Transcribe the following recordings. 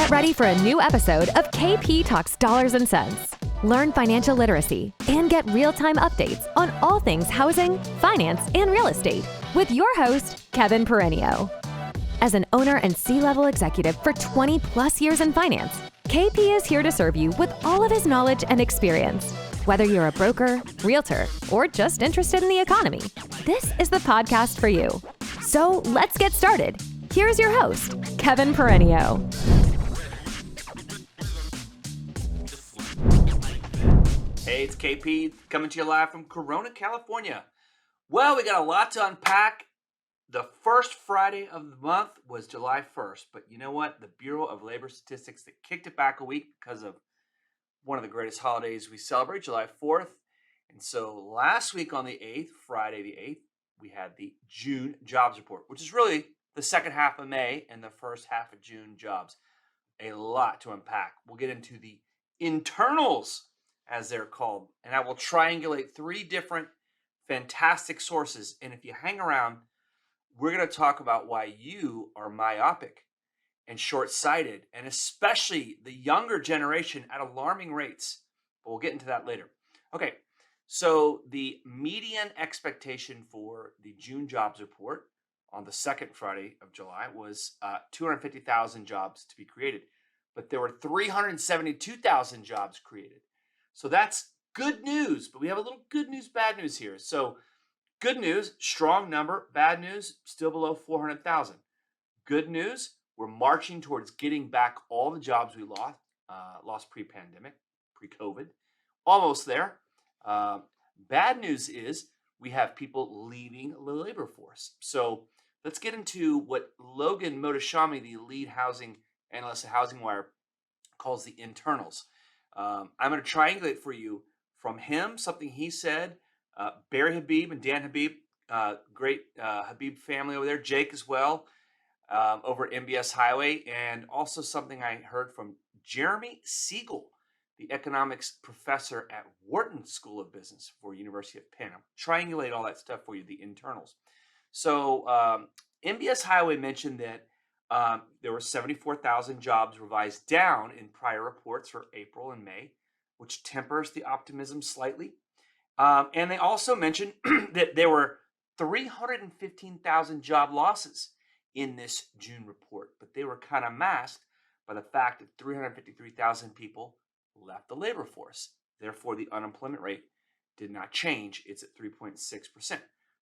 Get ready for a new episode of KP Talks Dollars and Cents. Learn financial literacy and get real-time updates on all things housing, finance, and real estate with your host, Kevin Perenio. As an owner and C-level executive for 20 plus years in finance, KP is here to serve you with all of his knowledge and experience. Whether you're a broker, realtor, or just interested in the economy, this is the podcast for you. So let's get started. Here's your host, Kevin Perenio. Hey, it's KP coming to you live from Corona, California. Well, we got a lot to unpack. The first Friday of the month was July 1st, but you know what? The Bureau of Labor Statistics, they kicked it back a week because of one of the greatest holidays we celebrate, July 4th. And so last week on the 8th, Friday the 8th, we had the June jobs report, which is really the second half of May and the first half of June jobs. A lot to unpack. We'll get into the internals, as they're called, and I will triangulate three different fantastic sources. And if you hang around, we're going to talk about why you are myopic and short-sighted, and especially the younger generation at alarming rates. But we'll get into that later. Okay, so the median expectation for the June jobs report on the second Friday of July was 250,000 jobs to be created, but there were 372,000 jobs created. So that's good news, but we have a little good news, bad news here. So good news, strong number. Bad news, still below 400,000. Good news, we're marching towards getting back all the jobs we lost pre-pandemic, pre-COVID. Almost there. Bad news is we have people leaving the labor force. So let's get into what Logan Motoshami, the lead housing analyst at Housing Wire, calls the internals. I'm going to triangulate for you from him, something he said, Barry Habib and Dan Habib, great Habib family over there, Jake as well, over at MBS Highway, and also something I heard from Jeremy Siegel, the economics professor at Wharton School of Business for University of Penn. I'll triangulate all that stuff for you, the internals. So MBS Highway mentioned that there were 74,000 jobs revised down in prior reports for April and May, which tempers the optimism slightly. And they also mentioned that there were 315,000 job losses in this June report, but they were kind of masked by the fact that 353,000 people left the labor force. Therefore, the unemployment rate did not change. It's at 3.6%. So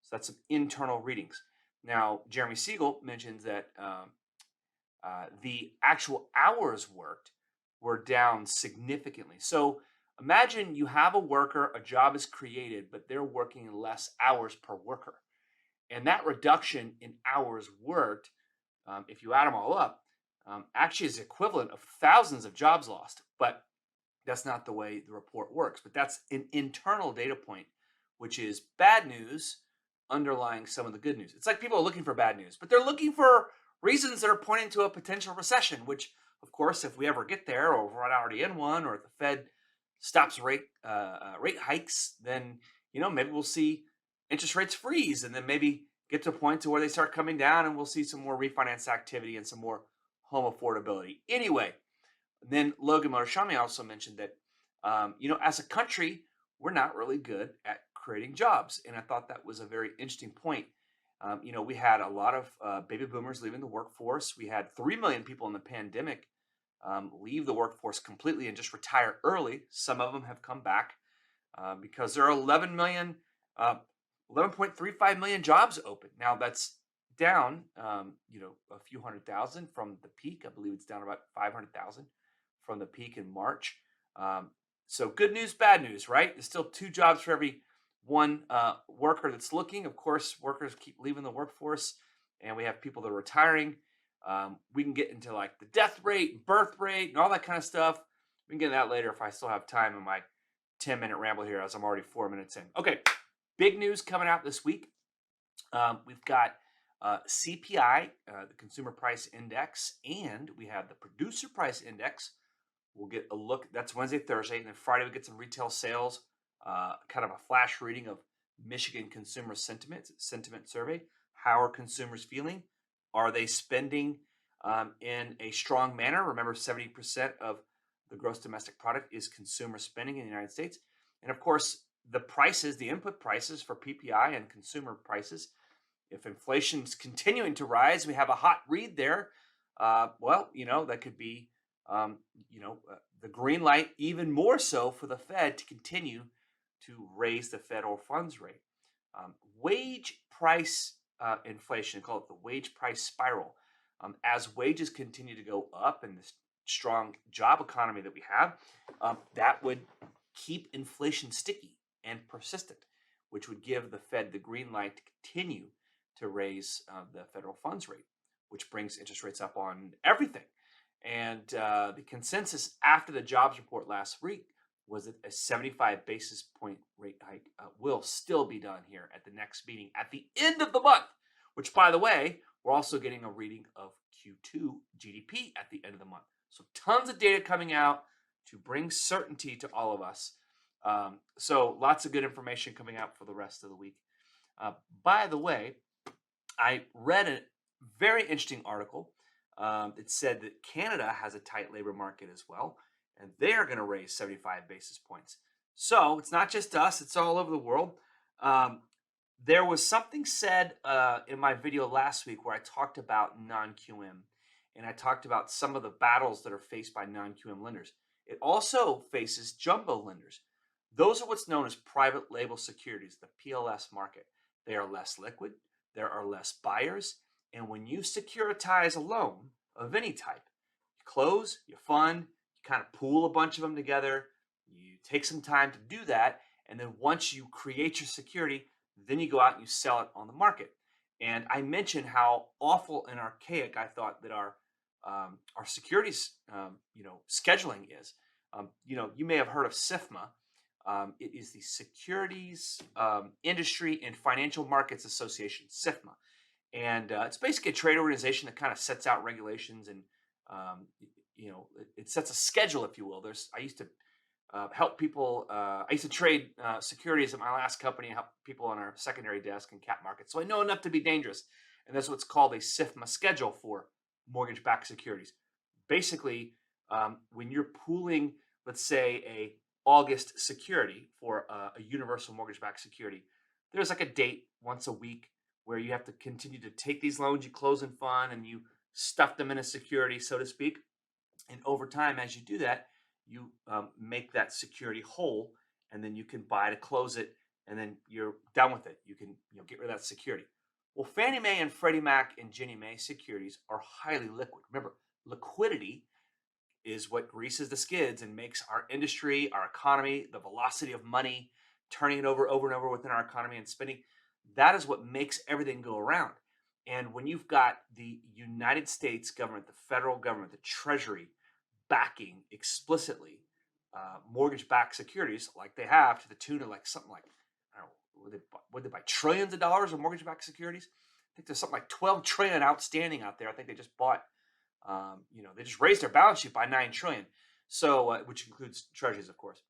that's some internal readings. Now, Jeremy Siegel mentions that the actual hours worked were down significantly. So imagine you have a worker, a job is created, but they're working less hours per worker. And that reduction in hours worked, if you add them all up, actually is equivalent of thousands of jobs lost. But that's not the way the report works. But that's an internal data point, which is bad news underlying some of the good news. It's like people are looking for bad news, but they're looking for reasons that are pointing to a potential recession, which, of course, if we ever get there, or we're already in one, or if the Fed stops rate hikes, then maybe we'll see interest rates freeze, and then maybe get to a point to where they start coming down, and we'll see some more refinance activity and some more home affordability. Anyway, then Logan Motoshami also mentioned that as a country, we're not really good at creating jobs, and I thought that was a very interesting point. We had a lot of baby boomers leaving the workforce. We had 3 million people in the pandemic leave the workforce completely and just retire early. Some of them have come back because there are 11.35 million jobs open. Now that's down, a few 100,000 from the peak. I believe it's down about 500,000 from the peak in March. So good news, bad news, right? There's still 2 jobs for every one worker that's looking. Of course, workers keep leaving the workforce, and we have people that are retiring. We can get into like the death rate, birth rate, and all that kind of stuff. We can get into that later if I still have time in my 10-minute ramble here, as I'm already 4 minutes in. Okay, big news coming out this week. We've got CPI, the Consumer Price Index, and we have the Producer Price Index. We'll get a look. That's Wednesday, Thursday, and then Friday we get some retail sales. Kind of a flash reading of Michigan Consumer Sentiment Survey. How are consumers feeling? Are they spending in a strong manner. Remember, 70% of the gross domestic product is consumer spending in the United States. And of course, the prices, the input prices for PPI and consumer prices, if inflation's continuing to rise, we have a hot read there. That could be, the green light even more so for the Fed to continue to raise the federal funds rate. Wage price inflation, call it the wage price spiral. As wages continue to go up in this strong job economy that we have, that would keep inflation sticky and persistent, which would give the Fed the green light to continue to raise the federal funds rate, which brings interest rates up on everything. And the consensus after the jobs report last week was that a 75 basis point rate hike will still be done here at the next meeting at the end of the month, which, by the way, we're also getting a reading of Q2 GDP at the end of the month. So tons of data coming out to bring certainty to all of us. So lots of good information coming out for the rest of the week. By the way, I read a very interesting article. It said that Canada has a tight labor market as well, and they're going to raise 75 basis points. So it's not just us, it's all over the world. There was something said in my video last week where I talked about non-QM, and I talked about some of the battles that are faced by non-QM lenders. It also faces jumbo lenders. Those are what's known as private label securities, the PLS market. They are less liquid, there are less buyers, and when you securitize a loan of any type, you close, you fund, you kind of pool a bunch of them together, you take some time to do that, and then once you create your security, then you go out and you sell it on the market. And I mentioned how awful and archaic I thought that our securities, scheduling is. You may have heard of SIFMA. It is the Securities Industry and Financial Markets Association, SIFMA. And it's basically a trade organization that kind of sets out regulations and, it sets a schedule, if you will. I used to help people. I used to trade securities at my last company and help people on our secondary desk and cap markets. So I know enough to be dangerous. And that's what's called a SIFMA schedule for mortgage-backed securities. Basically, when you're pooling, let's say, a August security for a universal mortgage-backed security, there's like a date once a week where you have to continue to take these loans, you close and fund, and you stuff them in a security, so to speak. And over time, as you do that, you make that security whole, and then you can buy to close it, and then you're done with it. You can get rid of that security. Well, Fannie Mae and Freddie Mac and Ginnie Mae securities are highly liquid. Remember, liquidity is what greases the skids and makes our industry, our economy, the velocity of money, turning it over and over within our economy and spending. That is what makes everything go around. And when you've got the United States government, the federal government, the Treasury backing explicitly mortgage-backed securities like they have to the tune of something like, I don't know, would they buy trillions of dollars of mortgage-backed securities? I think there's something like 12 trillion outstanding out there. I think they just bought, they just raised their balance sheet by 9 trillion. So, which includes treasuries, of course.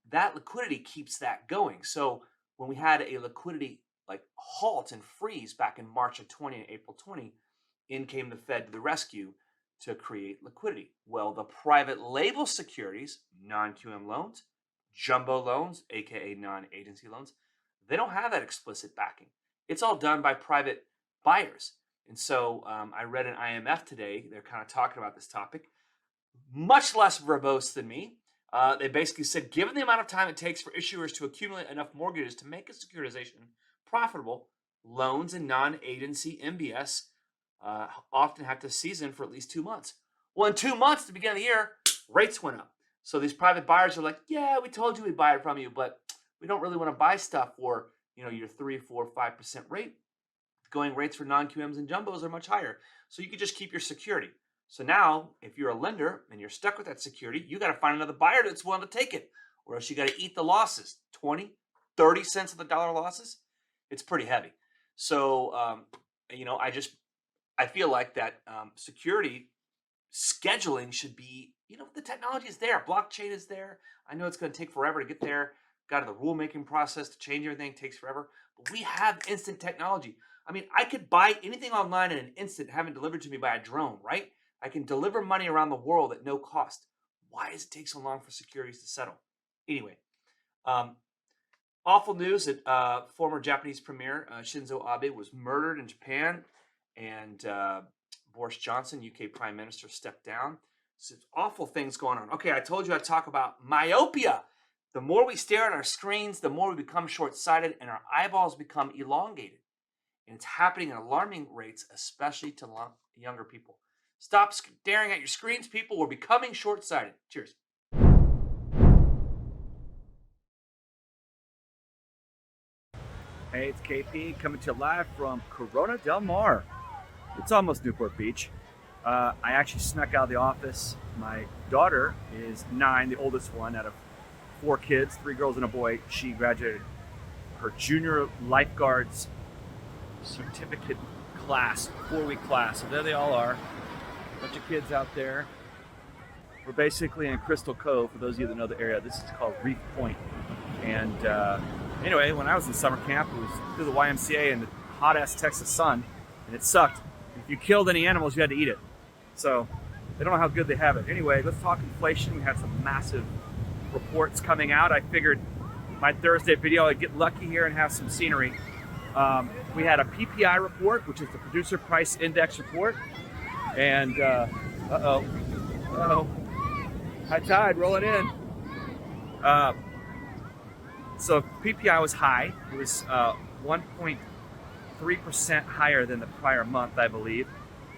That liquidity keeps that going. So when we had a liquidity halt and freeze back in March of 20 and April 20, in came the Fed to the rescue to create liquidity. Well, the private label securities, non-QM loans, jumbo loans, aka non-agency loans, they don't have that explicit backing. It's all done by private buyers. And so I read an IMF today. They're kind of talking about this topic, much less verbose than me. They basically said, given the amount of time it takes for issuers to accumulate enough mortgages to make a securitization profitable, loans and non-agency MBS often have to season for at least 2 months. Well, in 2 months, at the beginning of the year, rates went up. So these private buyers are like, yeah, we told you we'd buy it from you, but we don't really want to buy stuff for your 3, 4, 5% rate. Going rates for non-QMs and jumbos are much higher. So you could just keep your security. So now, if you're a lender and you're stuck with that security, you got to find another buyer that's willing to take it, or else you got to eat the losses. 20, 30 cents of the dollar losses. It's pretty heavy. So, I feel like that security scheduling should be, the technology is there. Blockchain is there. I know it's going to take forever to get there. Got the rulemaking process to change everything takes forever. But we have instant technology. I mean, I could buy anything online in an instant, have it delivered to me by a drone, right? I can deliver money around the world at no cost. Why does it take so long for securities to settle? Anyway, um, awful news that former Japanese Premier Shinzo Abe was murdered in Japan, and Boris Johnson, UK Prime Minister, stepped down. So awful things going on. Okay, I told you I'd talk about myopia. The more we stare at our screens, the more we become short-sighted, and our eyeballs become elongated. And it's happening at alarming rates, especially to younger people. Stop staring at your screens, people. We're becoming short-sighted. Cheers. Hey, it's KP coming to you live from Corona del Mar. It's almost Newport Beach. I actually snuck out of the office. My daughter is 9, the oldest one out of 4 kids, 3 girls and a boy. She graduated her junior lifeguards certificate class, 4-week class. So there they all are. A bunch of kids out there. We're basically in Crystal Cove. For those of you that know the area, this is called Reef Point. And anyway, when I was in summer camp, it was through the YMCA in the hot-ass Texas sun, and it sucked. If you killed any animals, you had to eat it. So they don't know how good they have it. Anyway, let's talk inflation. We had some massive reports coming out. I figured my Thursday video, I'd get lucky here and have some scenery. We had a PPI report, which is the Producer Price Index report. And, high tide rolling in. So PPI was high. It was 1.3% higher than the prior month, I believe.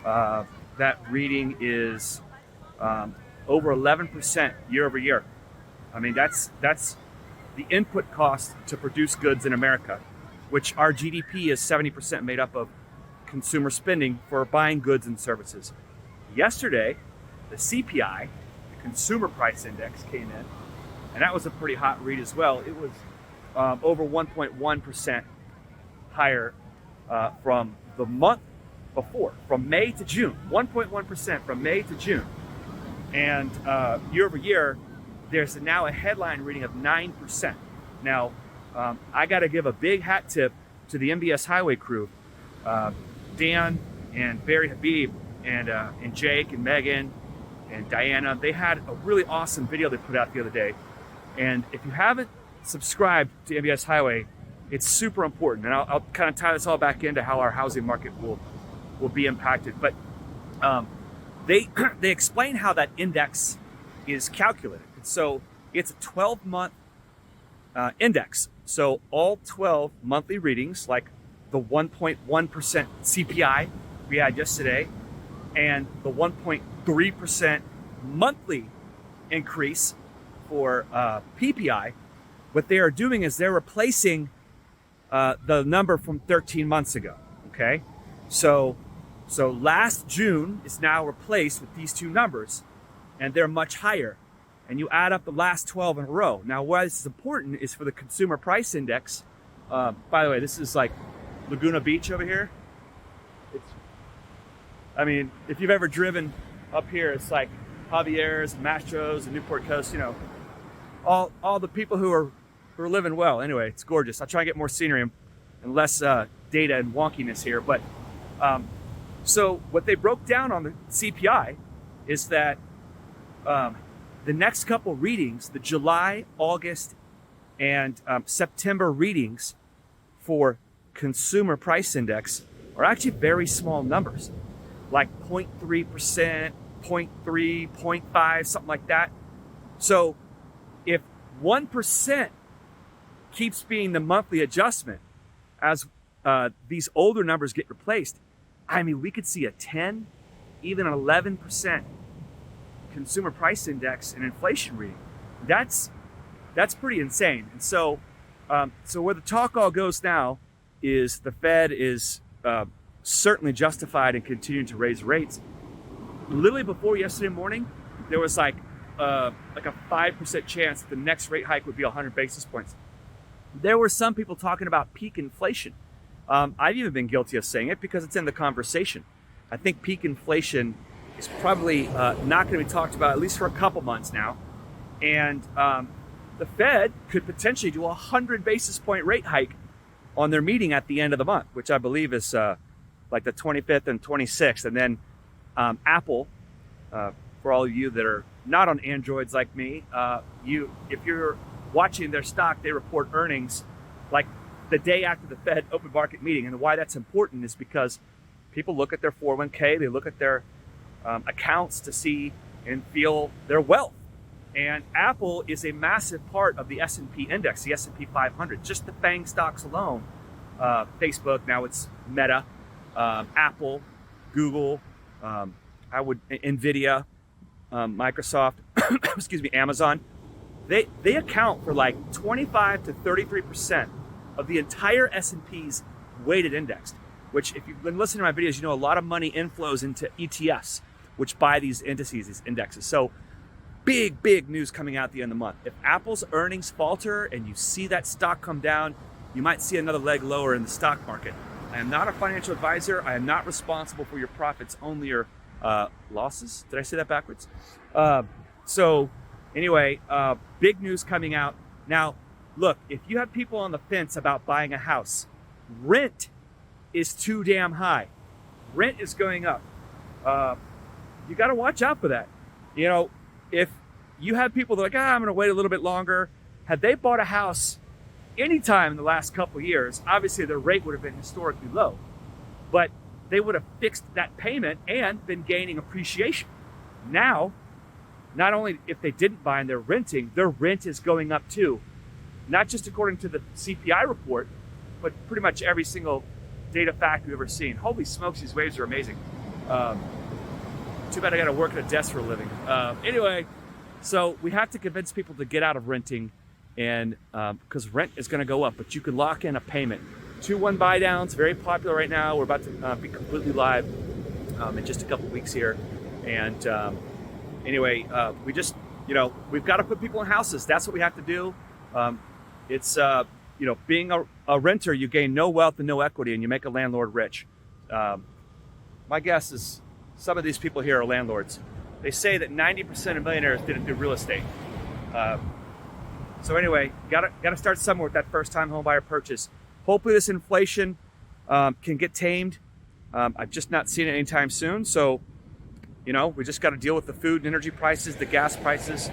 That reading is over 11% year over year. I mean, that's the input cost to produce goods in America, which our GDP is 70% made up of consumer spending for buying goods and services. Yesterday, the CPI, the Consumer Price Index, came in, and that was a pretty hot read as well. It was over 1.1% higher from the month before, from May to June. 1.1% from May to June. And year over year, there's now a headline reading of 9%. Now, I got to give a big hat tip to the MBS Highway crew. Dan and Barry Habib and Jake and Megan and Diana, they had a really awesome video they put out the other day. And if you haven't subscribed to MBS Highway, it's super important. And I'll kind of tie this all back into how our housing market will be impacted. But they explain how that index is calculated. So it's a 12-month index. So all 12 monthly readings, like the 1.1% CPI we had yesterday, and the 1.3% monthly increase for PPI, what they are doing is they're replacing the number from 13 months ago. Okay, so last June is now replaced with these two numbers, and they're much higher. And you add up the last 12 in a row. Now, why this is important is for the Consumer Price Index. By the way, this is like Laguna Beach over here. I mean, if you've ever driven up here, it's like Javier's, Mastro's, and Newport Coast. You know, all the people who are living well. Anyway, it's gorgeous. I'll try and get more scenery and less data and wonkiness here. But so what they broke down on the CPI is that the next couple readings, the July, August, and September readings for Consumer Price Index are actually very small numbers, like 0.3%, 0.3, 0.5, something like that. So if 1% keeps being the monthly adjustment as these older numbers get replaced, I mean, we could see a 10, even an 11% Consumer Price Index and inflation reading. That's pretty insane. And so where the talk all goes now is the Fed is certainly justified in continuing to raise rates. Literally before yesterday morning, there was like a 5% chance that the next rate hike would be 100 basis points. There were some people talking about peak inflation. I've even been guilty of saying it because it's in the conversation. I think peak inflation is probably not going to be talked about at least for a couple months now. And the Fed could potentially do a 100 basis point rate hike on their meeting at the end of the month, which I believe is like the 25th and 26th. And then Apple, for all of you that are not on Androids like me, if you're watching their stock, they report earnings like the day after the Fed open market meeting. And why that's important is because people look at their 401k, they look at their accounts to see and feel their wealth. And Apple is a massive part of the S&P index, the S&P 500, just the FANG stocks alone. Facebook, now it's Meta, Apple, Google, Nvidia, Microsoft, excuse me, Amazon. They account for like 25 to 33% of the entire S&P's weighted index, which if you've been listening to my videos, you know a lot of money inflows into ETFs, which buy these indices, these indexes. So big news coming out at the end of the month. If Apple's earnings falter and you see that stock come down, you might see another leg lower in the stock market. I am not a financial advisor. I am not responsible for your profits, only your losses. Did I say that backwards? So anyway, big news coming out. Now, look, if you have people on the fence about buying a house, rent is too damn high. Rent is going up. You got to watch out for that. You know, if you have people that are like, I'm going to wait a little bit longer, had they bought a house anytime in the last couple of years, obviously their rate would have been historically low, but they would have fixed that payment and been gaining appreciation. Now, not only if they didn't buy and they're renting, their rent is going up too. Not just according to the CPI report, but pretty much every single data fact we've ever seen. Holy smokes, these waves are amazing. Too bad I got to work at a desk for a living. Anyway, so we have to convince people to get out of renting, and because rent is going to go up, but you can lock in a payment. 2-1 buy downs, very popular right now. We're about to be completely live in just a couple weeks here. And anyway, we just, we've got to put people in houses. That's what we have to do. It's, being a renter, you gain no wealth and no equity, and you make a landlord rich. My guess is some of these people here are landlords. They say that 90% of millionaires didn't do real estate. So anyway, gotta start somewhere with that first-time home buyer purchase. Hopefully this inflation can get tamed. I've just not seen it anytime soon. So, we just got to deal with the food and energy prices, the gas prices,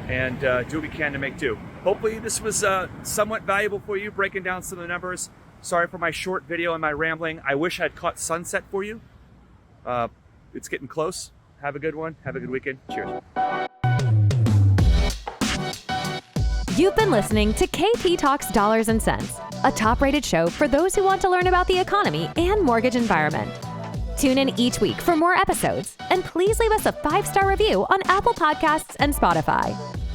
and do what we can to make do. Hopefully this was somewhat valuable for you, breaking down some of the numbers. Sorry for my short video and my rambling. I wish I'd caught sunset for you. It's getting close. Have a good one. Have a good weekend. Cheers. You've been listening to KP Talks Dollars and Cents, a top-rated show for those who want to learn about the economy and mortgage environment. Tune in each week for more episodes, and please leave us a 5-star review on Apple Podcasts and Spotify.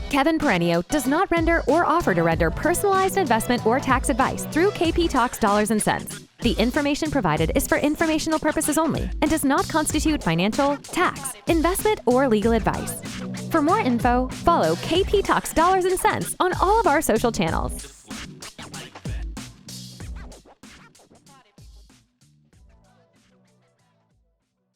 Kevin Perenio does not render or offer to render personalized investment or tax advice through KP Talks Dollars and Cents. The information provided is for informational purposes only and does not constitute financial, tax, investment, or legal advice. For more info, follow KP Talks Dollars and Cents on all of our social channels.